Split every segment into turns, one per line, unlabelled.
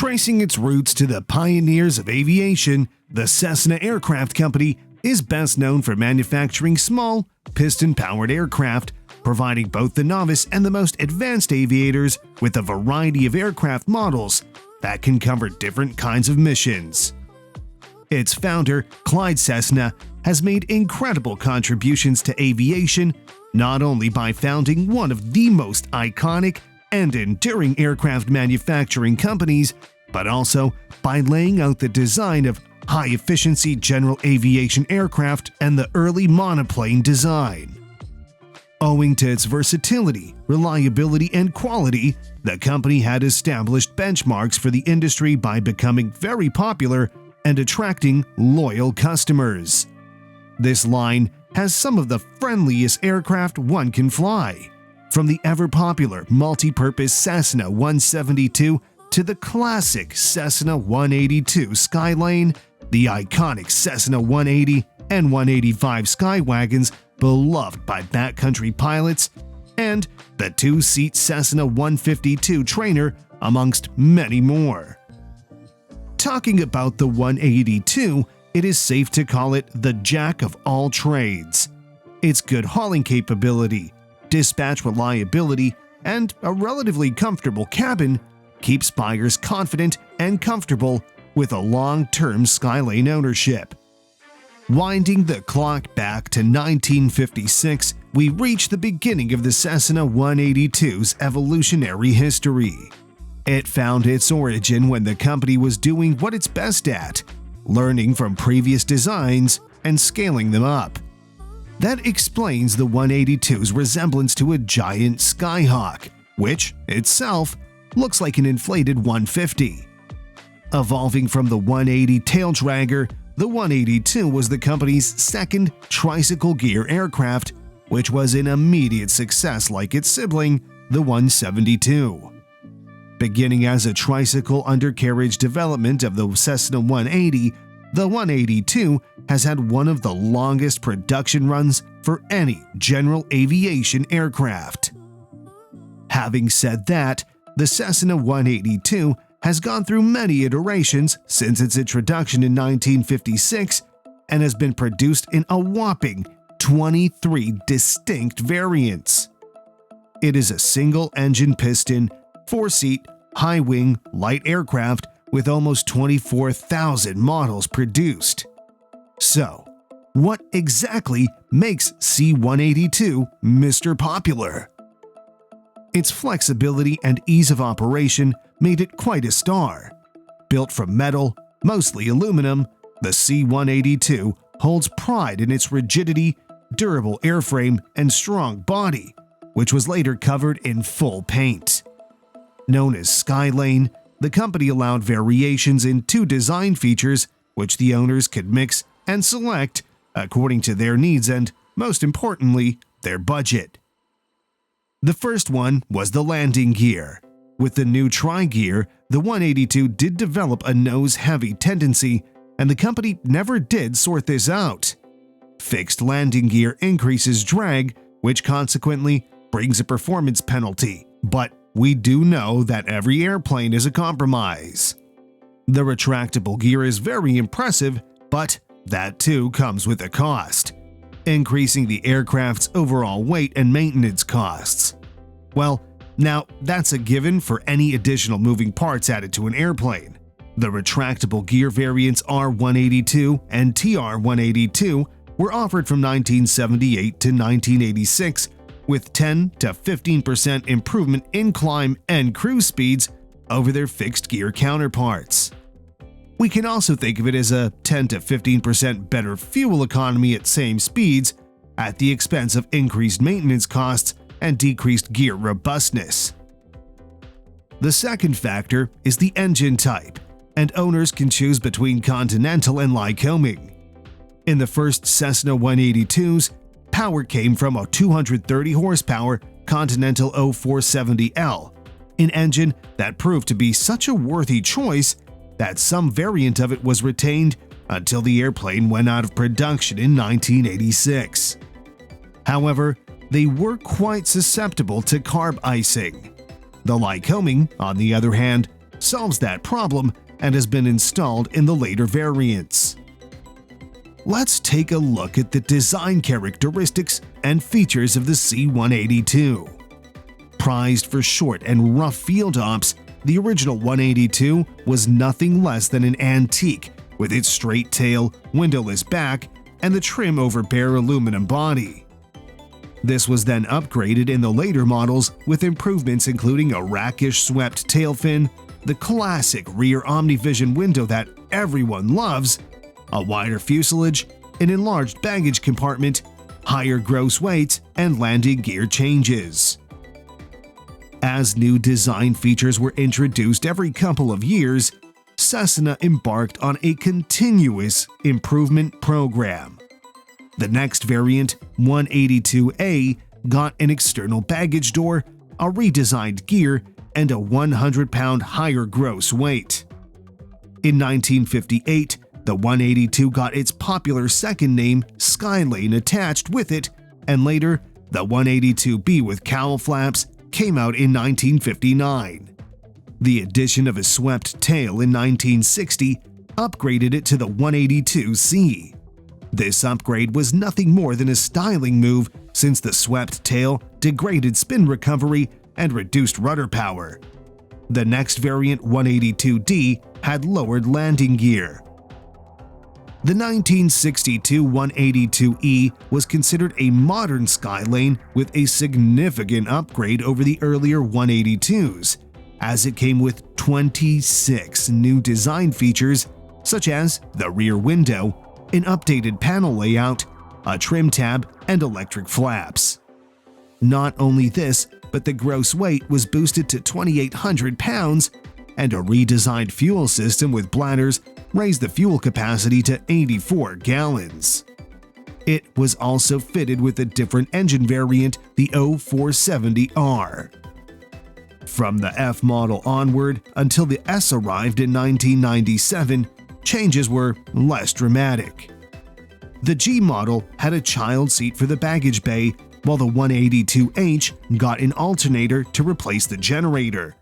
Tracing its roots to the pioneers of aviation, the Cessna Aircraft Company is best known for manufacturing small, piston-powered aircraft, providing both the novice and the most advanced aviators with a variety of aircraft models that can cover different kinds of missions. Its founder, Clyde Cessna, has made incredible contributions to aviation, not only by founding one of the most iconic and enduring aircraft manufacturing companies, but also by laying out the design of high-efficiency general aviation aircraft and the early monoplane design. Owing to its versatility, reliability, and quality, the company had established benchmarks for the industry by becoming very popular and attracting loyal customers. This line has some of the friendliest aircraft one can fly, from the ever-popular multi-purpose Cessna 172 to the classic Cessna 182 Skylane, the iconic Cessna 180 and 185 Skywagons beloved by backcountry pilots, and the two-seat Cessna 152 trainer, amongst many more. Talking about the 182, it is safe to call it the jack of all trades. Its good hauling capability, dispatch reliability, and a relatively comfortable cabin keeps buyers confident and comfortable with a long-term Skylane ownership. Winding the clock back to 1956, we reach the beginning of the Cessna 182's evolutionary history. It found its origin when the company was doing what it's best at, learning from previous designs and scaling them up. That explains the 182's resemblance to a giant Skyhawk, which, itself, looks like an inflated 150. Evolving from the 180 tail dragger, the 182 was the company's second tricycle gear aircraft, which was an immediate success like its sibling, the 172. Beginning as a tricycle undercarriage development of the Cessna 180, the 182 has had one of the longest production runs for any general aviation aircraft. Having said that, the Cessna 182 has gone through many iterations since its introduction in 1956 and has been produced in a whopping 23 distinct variants. It is a single-engine piston, four-seat, high-wing, light aircraft with almost 24,000 models produced. So, what exactly makes C-182 Mr. Popular? Its flexibility and ease of operation made it quite a star. Built from metal, mostly aluminum, the C-182 holds pride in its rigidity, durable airframe, and strong body, which was later covered in full paint. Known as Skylane, the company allowed variations in two design features which the owners could mix and select according to their needs and, most importantly, their budget. The first one was the landing gear. With the new tri-gear, the 182 did develop a nose-heavy tendency, and the company never did sort this out. Fixed landing gear increases drag, which consequently brings a performance penalty, but we do know that every airplane is a compromise. The retractable gear is very impressive, but that too comes with a cost, increasing the aircraft's overall weight and maintenance costs. Well, now that's a given for any additional moving parts added to an airplane. The retractable gear variants R182 and TR182 were offered from 1978 to 1986, with 10 to 15% improvement in climb and cruise speeds over their fixed gear counterparts. We can also think of it as a 10 to 15% better fuel economy at same speeds, at the expense of increased maintenance costs and decreased gear robustness. The second factor is the engine type, and owners can choose between Continental and Lycoming. In the first Cessna 182s, power came from a 230 horsepower Continental 0470L, an engine that proved to be such a worthy choice that some variant of it was retained until the airplane went out of production in 1986. However, they were quite susceptible to carb icing. The Lycoming, on the other hand, solves that problem and has been installed in the later variants. Let's take a look at the design characteristics and features of the C-182. Prized for short and rough field ops, the original 182 was nothing less than an antique with its straight tail, windowless back, and the trim over bare aluminum body. This was then upgraded in the later models with improvements including a rakish swept tail fin, the classic rear OmniVision window that everyone loves, a wider fuselage, an enlarged baggage compartment, higher gross weight, and landing gear changes. As new design features were introduced every couple of years, Cessna embarked on a continuous improvement program. The next variant, 182A, got an external baggage door, a redesigned gear, and a 100-pound higher gross weight. In 1958, the 182 got its popular second name, Skylane, attached with it, and later, the 182B with cowl flaps came out in 1959. The addition of a swept tail in 1960 upgraded it to the 182C. This upgrade was nothing more than a styling move since the swept tail degraded spin recovery and reduced rudder power. The next variant, 182D, had lowered landing gear. The 1962 182E was considered a modern Skylane with a significant upgrade over the earlier 182s, as it came with 26 new design features such as the rear window, an updated panel layout, a trim tab, and electric flaps. Not only this, but the gross weight was boosted to 2,800 pounds, and a redesigned fuel system with bladders raised the fuel capacity to 84 gallons. It was also fitted with a different engine variant, the O-470R. From the F model onward until the S arrived in 1997, changes were less dramatic. The G model had a child seat for the baggage bay, while the 182H got an alternator to replace the generator.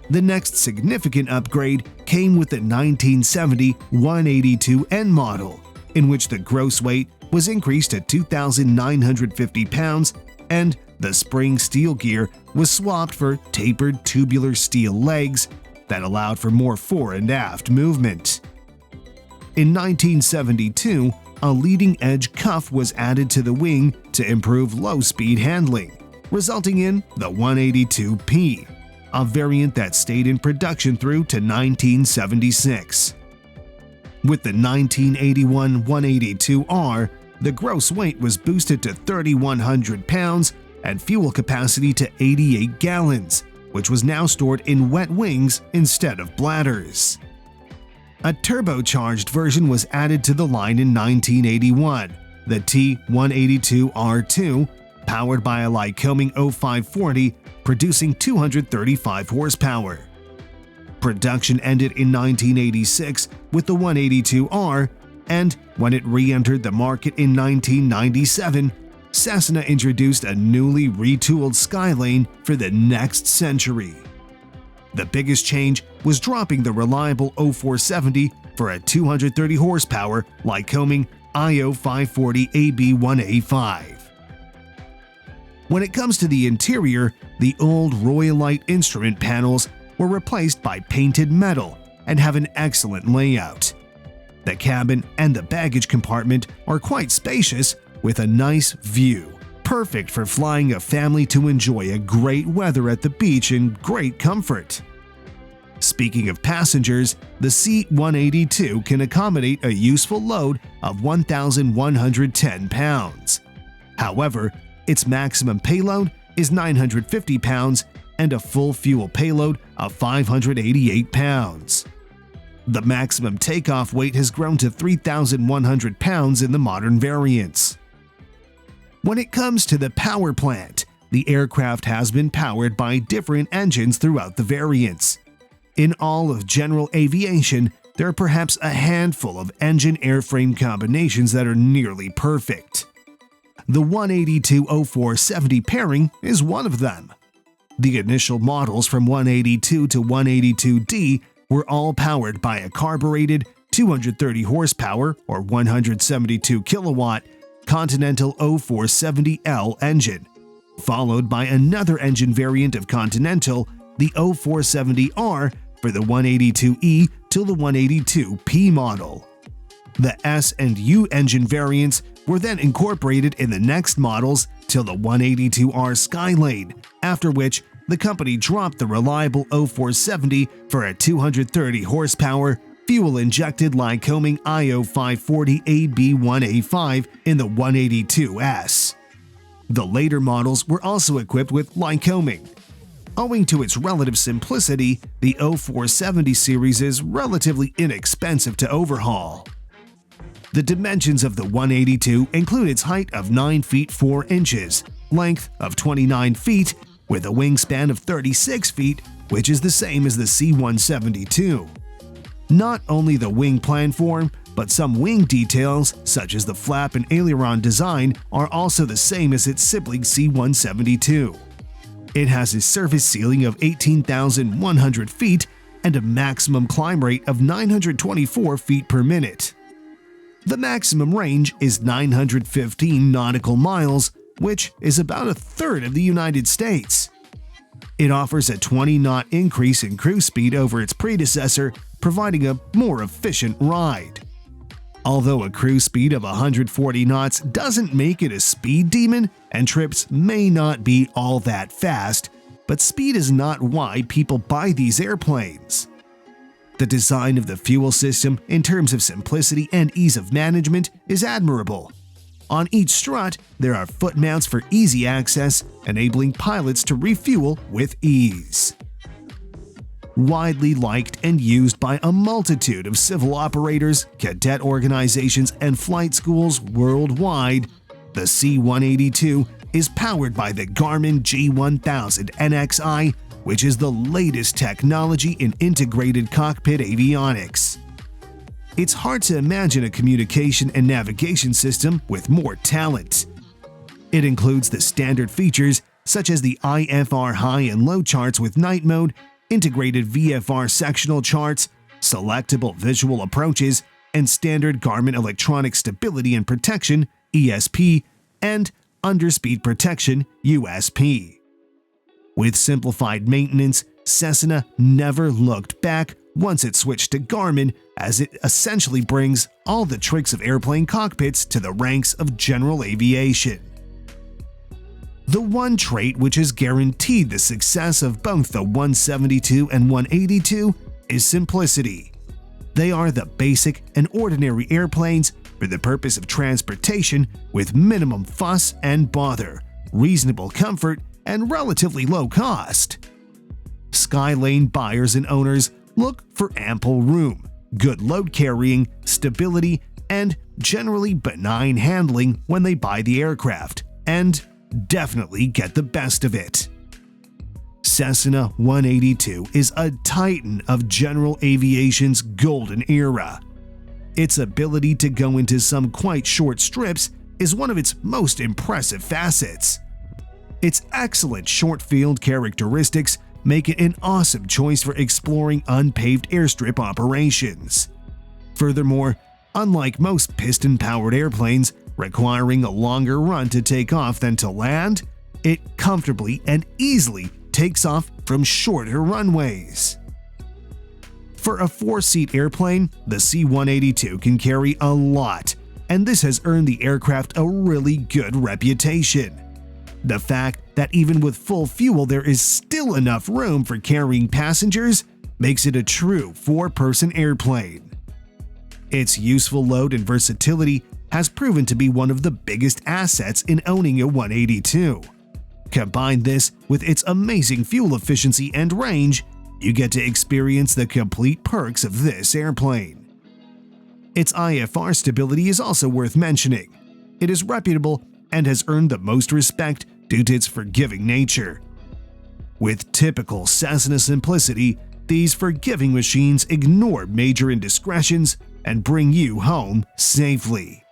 The next significant upgrade came with the 1970 182N model, in which the gross weight was increased to 2,950 pounds and the spring steel gear was swapped for tapered tubular steel legs that allowed for more fore and aft movement. In 1972, a leading-edge cuff was added to the wing to improve low-speed handling, resulting in the 182P, a variant that stayed in production through to 1976. With the 1981 182R, the gross weight was boosted to 3,100 pounds and fuel capacity to 88 gallons, which was now stored in wet wings instead of bladders. A turbocharged version was added to the line in 1981, the T182R2, powered by a Lycoming IO-540, producing 235 horsepower. Production ended in 1986 with the 182R, and when it re-entered the market in 1997, Cessna introduced a newly retooled Skylane for the next century. The biggest change was dropping the reliable O-470 for a 230 horsepower Lycoming IO-540 AB1A5. When it comes to the interior, the old Royalite instrument panels were replaced by painted metal and have an excellent layout. The cabin and the baggage compartment are quite spacious with a nice view, perfect for flying a family to enjoy a great weather at the beach in great comfort. Speaking of passengers, the C-182 can accommodate a useful load of 1,110 pounds. However, its maximum payload is 950 pounds and a full fuel payload of 588 pounds. The maximum takeoff weight has grown to 3,100 pounds in the modern variants. When it comes to the power plant, the aircraft has been powered by different engines throughout the variants. In all of general aviation, there are perhaps a handful of engine-airframe combinations that are nearly perfect. The 182-0470 pairing is one of them. The initial models from 182 to 182D were all powered by a carbureted 230 horsepower or 172 kilowatt Continental 0470L engine, followed by another engine variant of Continental, the 0470R, for the 182E to the 182P model. The S and U engine variants were then incorporated in the next models till the 182R Skylane, after which the company dropped the reliable 0470 for a 230 horsepower fuel-injected Lycoming IO-540 AB1A5 in the 182S. The later models were also equipped with Lycoming. Owing to its relative simplicity, the 0470 series is relatively inexpensive to overhaul. The dimensions of the 182 include its height of 9 feet 4 inches, length of 29 feet, with a wingspan of 36 feet, which is the same as the C-172. Not only the wing planform, but some wing details, such as the flap and aileron design, are also the same as its sibling C-172. It has a surface ceiling of 18,100 feet and a maximum climb rate of 924 feet per minute. The maximum range is 915 nautical miles, which is about a third of the United States. It offers a 20-knot increase in cruise speed over its predecessor, providing a more efficient ride. Although a cruise speed of 140 knots doesn't make it a speed demon, and trips may not be all that fast, but speed is not why people buy these airplanes. The design of the fuel system, in terms of simplicity and ease of management, is admirable. On each strut, there are foot mounts for easy access, enabling pilots to refuel with ease. Widely liked and used by a multitude of civil operators, cadet organizations, and flight schools worldwide, the C-182 is powered by the Garmin G1000 NXi, which is the latest technology in integrated cockpit avionics. It's hard to imagine a communication and navigation system with more talent. It includes the standard features such as the IFR high and low charts with night mode, integrated VFR sectional charts, selectable visual approaches, and standard Garmin electronic stability and protection (ESP) and underspeed protection (USP). With simplified maintenance, Cessna never looked back once it switched to Garmin, as it essentially brings all the tricks of airplane cockpits to the ranks of general aviation. The one trait which has guaranteed the success of both the 172 and 182 is simplicity. They are the basic and ordinary airplanes for the purpose of transportation with minimum fuss and bother, reasonable comfort, and relatively low cost. Skylane buyers and owners look for ample room, good load carrying, stability, and generally benign handling when they buy the aircraft, and definitely get the best of it. Cessna 182 is a titan of general aviation's golden era. Its ability to go into some quite short strips is one of its most impressive facets. Its excellent short-field characteristics make it an awesome choice for exploring unpaved airstrip operations. Furthermore, unlike most piston-powered airplanes requiring a longer run to take off than to land, it comfortably and easily takes off from shorter runways. For a 4-seat airplane, the C-182 can carry a lot, and this has earned the aircraft a really good reputation. The fact that even with full fuel there is still enough room for carrying passengers makes it a true 4-person airplane. Its useful load and versatility has proven to be one of the biggest assets in owning a 182. Combine this with its amazing fuel efficiency and range, you get to experience the complete perks of this airplane. Its IFR stability is also worth mentioning. It is reputable and has earned the most respect due to its forgiving nature. With typical Cessna simplicity, these forgiving machines ignore major indiscretions and bring you home safely.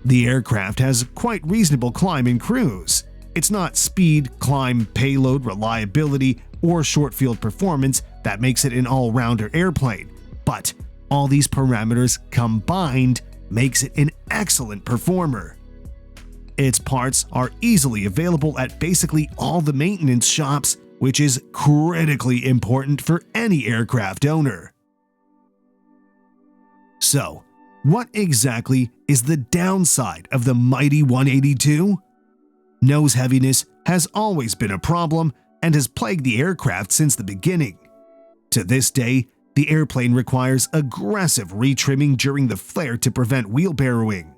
The aircraft has quite reasonable climb and cruise. It's not speed, climb, payload, reliability, or short-field performance that makes it an all-rounder airplane, but all these parameters combined makes it an excellent performer. Its parts are easily available at basically all the maintenance shops, which is critically important for any aircraft owner. So, what exactly is the downside of the mighty 182? Nose heaviness has always been a problem and has plagued the aircraft since the beginning. To this day, the airplane requires aggressive retrimming during the flare to prevent wheel barrowing.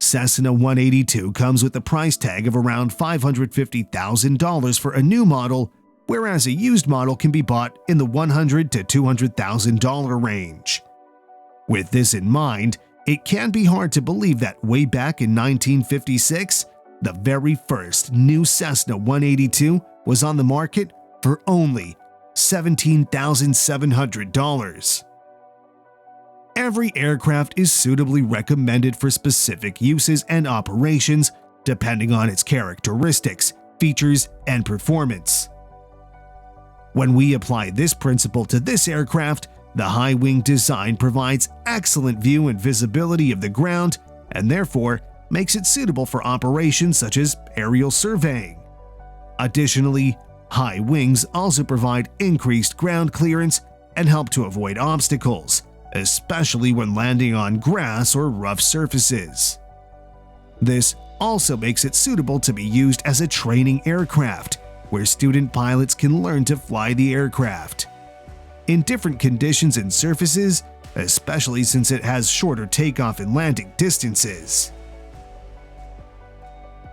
Cessna 182 comes with a price tag of around $550,000 for a new model, whereas a used model can be bought in the $100,000 to $200,000 range. With this in mind, it can be hard to believe that way back in 1956, the very first new Cessna 182 was on the market for only $17,700. Every aircraft is suitably recommended for specific uses and operations depending on its characteristics, features, and performance. When we apply this principle to this aircraft, the high-wing design provides excellent view and visibility of the ground and therefore makes it suitable for operations such as aerial surveying. Additionally, high wings also provide increased ground clearance and help to avoid obstacles, especially when landing on grass or rough surfaces. This also makes it suitable to be used as a training aircraft, where student pilots can learn to fly the aircraft. In different conditions and surfaces, especially since it has shorter takeoff and landing distances.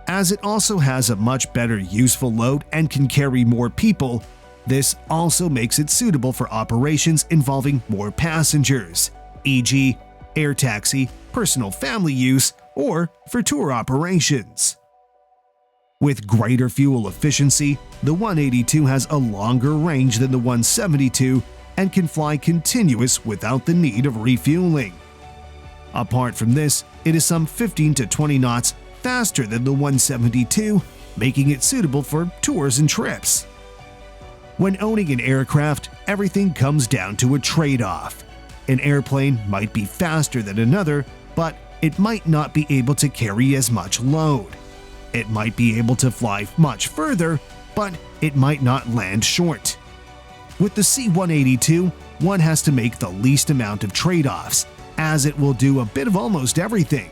As it also has a much better useful load and can carry more people, this also makes it suitable for operations involving more passengers, e.g., air taxi, personal family use, or for tour operations. With greater fuel efficiency, the 182 has a longer range than the 172 and can fly continuous without the need of refueling. Apart from this, it is some 15 to 20 knots faster than the 172, making it suitable for tours and trips. When owning an aircraft, everything comes down to a trade-off. An airplane might be faster than another, but it might not be able to carry as much load. It might be able to fly much further, but it might not land short. With the C-182, one has to make the least amount of trade-offs, as it will do a bit of almost everything.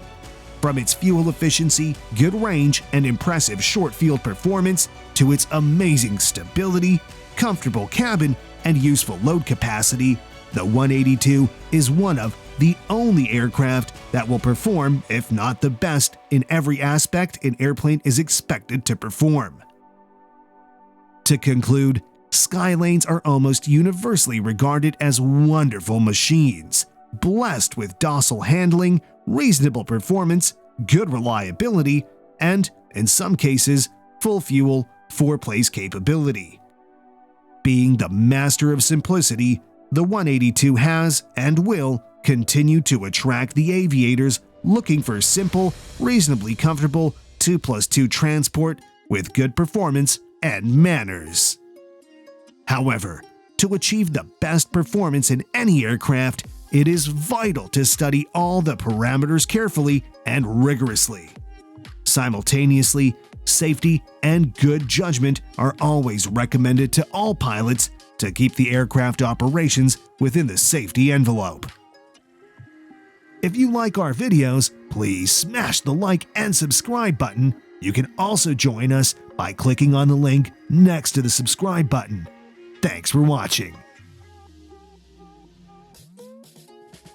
From its fuel efficiency, good range, and impressive short-field performance to its amazing stability, comfortable cabin, and useful load capacity, the 182 is one of the only aircraft that will perform, if not the best, in every aspect an airplane is expected to perform. To conclude, Skylanes are almost universally regarded as wonderful machines, blessed with docile handling, reasonable performance, good reliability, and, in some cases, full fuel, 4-place capability. Being the master of simplicity, the 182 has and will continue to attract the aviators looking for simple, reasonably comfortable 2+2 transport with good performance and manners. However, to achieve the best performance in any aircraft, it is vital to study all the parameters carefully and rigorously. Simultaneously, safety and good judgment are always recommended to all pilots to keep the aircraft operations within the safety envelope. If you like our videos, please smash the like and subscribe button. You can also join us by clicking on the link next to the subscribe button. Thanks for watching.